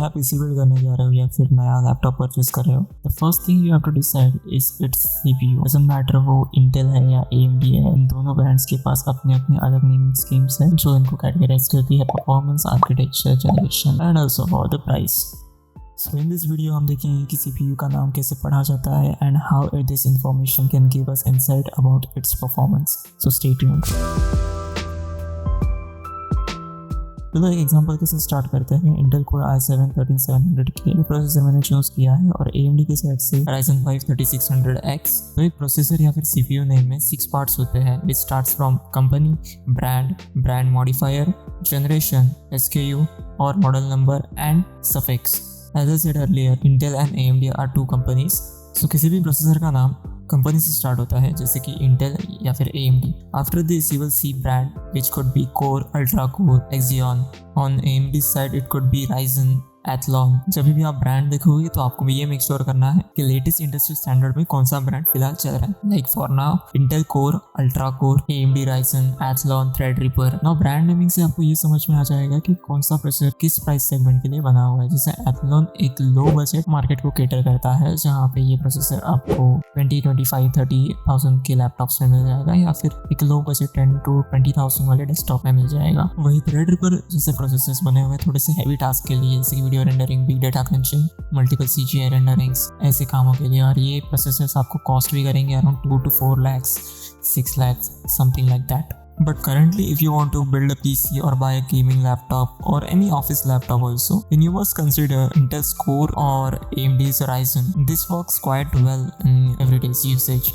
नया PC build करने जा रहे हो या फिर नया लैपटॉप परचेज कर रहे हो, the first thing you have to decide is it's CPU. Doesn't matter वो इंटेल है या AMD है, इन दोनों ब्रांड्स के पास अपने अपने अलग नेमिंग स्कीम्स हैं जो इनको कैटेगराइज करती है performance, architecture, generation and also for the price. So in this video हम देखेंगे कि CPU का नाम कैसे पढ़ा जाता है and how this information can give us insight about it's performance. So stay tuned. चलो एक एग्जांपल के साथ स्टार्ट करते हैं। Intel core i7 13700K processor मैंने चूज किया है और AMD की साइड से Ryzen 5 3600X। तो एक प्रोसेसर या फिर CPU नेम में 6 पार्ट्स होते हैं विच starts from company, brand modifier, generation, SKU और model number and suffix. As I said earlier, Intel and AMD are two companies. So किसी भी प्रोसेसर का नाम कंपनी से स्टार्ट होता है जैसे कि Intel या फिर AMD. After this you will see brand which could be Core, Ultra Core, Xeon. On AMD side it could be Ryzen, Athlon। जब भी आप ब्रांड देखोगे तो आपको ये मेक श्योर करना है कि लेटेस्ट इंडस्ट्री स्टैंडर्ड में कौन सा ब्रांड फिलहाल चल रहा है। Like for now Intel core, ultra core, AMD Ryzen, Athlon, Threadripper. Now brand naming से आपको ये समझ में आ जाएगा कि कौन सा प्रोसेसर किस प्राइस सेगमेंट के लिए बना हुआ है। जैसे Athlon एक लो बजट मार्केट को केटर करता है जहाँ पे ये प्रोसेसर आपको 20-25-30,000 के लैपटॉप्स में मिल जाएगा या फिर एक लो बजट 10-20,000 वाले डेस्कटॉप में मिल जाएगा। वही थ्रेडरिपर जैसे प्रोसेसर्स बने हुए थोड़े से हैवी टास्क के लिए जैसे video rendering, big data crunching, multiple CGI renderings ऐसे कामों के लिए, और ये प्रोसेसर्स आपको कॉस्ट भी करेंगे around 2 to 4 lakhs, 6 lakhs, something like that. But currently if you want to build a PC or buy a gaming laptop or any office laptop also, then you must consider Intel's Core or AMD's Ryzen. This works quite well in everyday's usage.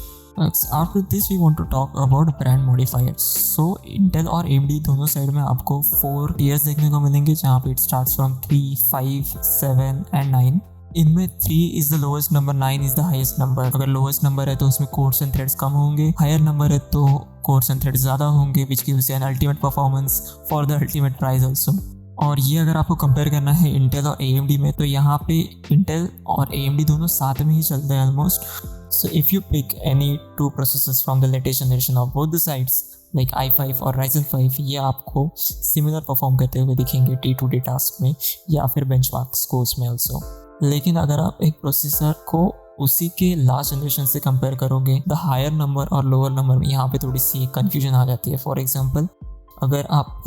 After this we want to talk about brand modifiers. So Intel और AMD दोनों side में आपको 4 tiers देखने को मिलेंगे जहाँ पे it starts from 3, 5, 7 and 9. इनमें 3 is the lowest number, 9 is the highest number. अगर lowest number है तो उसमें cores and threads कम होंगे, higher number है तो cores and threads ज़्यादा होंगे which gives an ultimate performance for the ultimate price also. और ये अगर आपको कंपेयर करना है इंटेल और AMD में तो यहाँ पे इंटेल और AMD दोनों साथ में ही चलते हैं almost. So if you pick any 2 processors from the latest generation of both the sides like i5 और Ryzen 5, ये आपको सिमिलर परफॉर्म करते हुए दिखेंगे day-to-day टास्क में या फिर बेंचमार्क स्कोर्स में ऑल्सो। लेकिन अगर आप एक प्रोसेसर को उसी के लास्ट जनरेशन से कंपेयर करोगे द हायर नंबर और लोअर नंबर में यहाँ पे थोड़ी सी कन्फ्यूजन आ जाती है। फॉर एग्जाम्पल अगर आप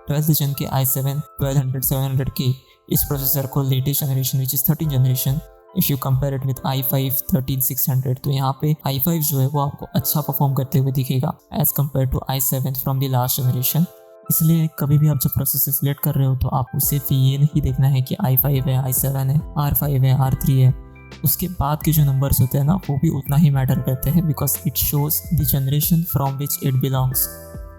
12th gen के i7 12700K इस प्रोसेसर को latest generation which is 13th generation, if you compare it with i5 13600, तो यहाँ पे i5 जो है वो आपको अच्छा परफॉर्म करते हुए दिखेगा as compare to i7 from the last generation. इसलिए कभी भी आप जब प्रोसेसर सिलेक्ट कर रहे हो तो आप उसे ये नहीं देखना है कि i5 है, i7 है, R5 है, R3 है, उसके बाद के जो नंबर्स होते हैं ना वो भी उतना ही मैटर करते हैं because it shows the generation from which it belongs.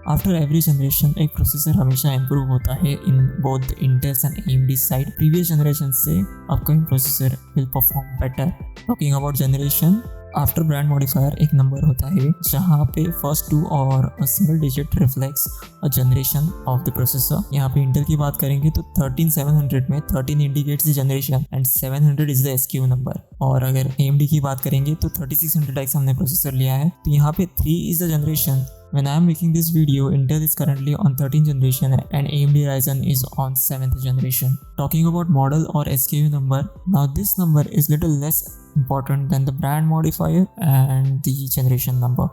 After every generation एक प्रोसेसर हमेशा इम्प्रूव होता है in both Intels and AMD side. Previous generation से upcoming processor will perform better. Talking about generation, after brand modifier एक number होता है जहाँ पे फर्स्ट 2 और single digit reflects a generation of the processor. यहाँ पे इंटेल की बात करेंगे तो 13700 में 13 indicates the generation and 700 is the SKU number. और अगर AMD की बात करेंगे तो 3600X हमने प्रोसेसर लिया है तो यहाँ पे 3 is the generation. When I am making this video, Intel is currently on 13th generation and AMD Ryzen is on 7th generation. Talking about model or SKU number, now this number is little less important than the brand modifier and the generation number.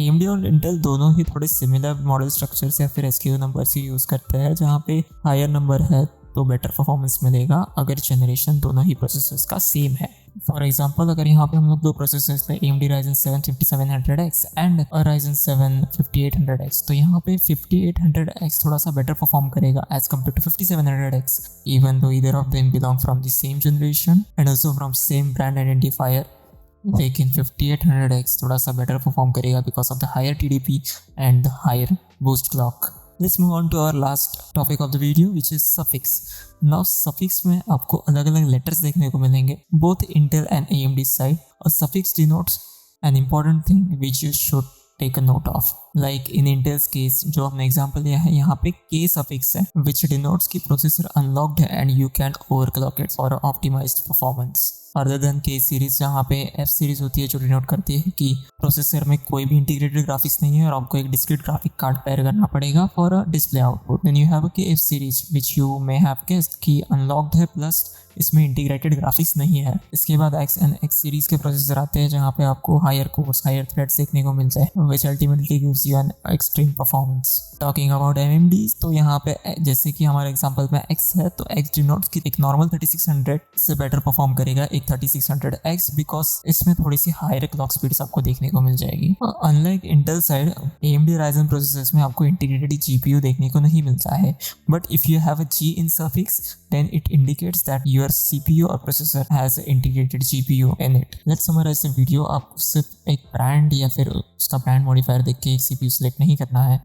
AMD और Intel दोनों ही थोड़े similar model structures या फिर SKU numbers ही use करते हैं जहाँ पे higher number है तो बेटर परफॉर्मेंस मिलेगा अगर जनरेशन दोनों ही प्रोसेसर्स का सेम है। फॉर एग्जांपल अगर यहाँ पे हम लोग 2 प्रोसेसर्स थे AMD Ryzen 7 5700X and Ryzen 7 5800X, तो यहाँ पे 5800X थोड़ा सा बेटर परफॉर्म करेगा as compare to 5700X even though either of them belong from the same generation and also from same brand identifier. लेकिन 5800X थोड़ा सा बेटर परफॉर्म करेगा because of the higher TDP and the higher boost clock. Let's move on to our last topic of the video which is suffix. Now suffix में आपको अलग अलग letters देखने को मिलेंगे both Intel and AMD side, और suffix denotes an important thing which you should take a note of. Like in Intel's case जो हमने example लिया है यहाँ पे K suffix है which denotes कि processor unlocked है and you can overclock it for optimized performance. Other than के सीरीज, जहाँ पे एफ सीरीज होती है जो डिनोट करती है कि प्रोसेसर में कोई भी इंटीग्रेटेड ग्राफिक्स नहीं है और आपको एक डिस्क्रीट ग्राफिक कार्ड पेयर करना पड़ेगा for a display output. Then you have a K F series which you may have guessed कि अनलॉक्ड है प्लस इसमें इंटीग्रेटेड ग्राफिक्स नहीं है। इसके बाद एक्स एंड एक्स सीरीज के प्रोसेसर आते हैं जहाँ पे आपको हायर कोर्स, हायर थ्रेड्स देखने को मिलते हैं, which ultimately gives you an extreme performance. Talking about AMDs, तो यहाँ पे जैसे कि हमारे एग्जांपल में एक्स है, तो एक्स डिनोट्स की एक नॉर्मल 3600 से बेटर परफॉर्म करेगा एक 3600X, बिकॉज इसमें थोड़ी सी हायर क्लॉक स्पीड्स आपको देखने को मिल जाएगी। Unlike Intel side, AMD Ryzen processors में आपको इंटीग्रेटेड GPU देखने को नहीं मिलता है, but if you have a G in suffix then it indicates that your CPU or processor has an integrated GPU in it. Let's summarize the video. आपको सिर्फ एक ब्रांड या फिर उसका ब्रांड मॉडिफायर देख के एक CPU सिलेक्ट नहीं करना है।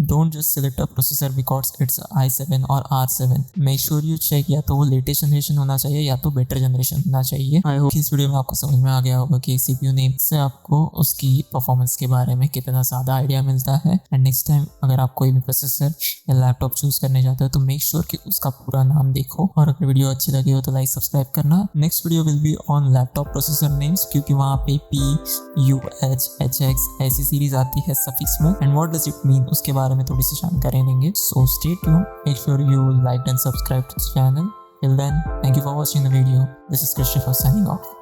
Don't just select a processor because it's i7 or R7. Make sure you check या तो वो लेटेस्ट जनरेशन होना चाहिए या तो बेटर जनरेशन होना चाहिए। आई होप इस वीडियो में आपको समझ में आ गया होगा कि CPU नेम से आपको उसकी परफॉर्मेंस के बारे में कितना ज़्यादा आइडिया मिलता है। एंड नेक्स्ट टाइम अगर आप कोई भी प्रोसेसर या लैपटॉप चूज करने जाते हो तो मेक श्योर कि उसका पूरा नाम देखो, और अगर वीडियो अच्छी लगी हो तो लाइक सब्सक्राइब करना। Next video will be on laptop processor names, क्योंकि वहाँ पे PUH HX ऐसी सीरीज आती है सफिक्स में, and what does it mean उसके बारे में थोड़ी सी जानकारी देंगे। So stay tuned, make sure you like and subscribe to the channel. Till then, thank you for watching the video. This is Christopher signing off.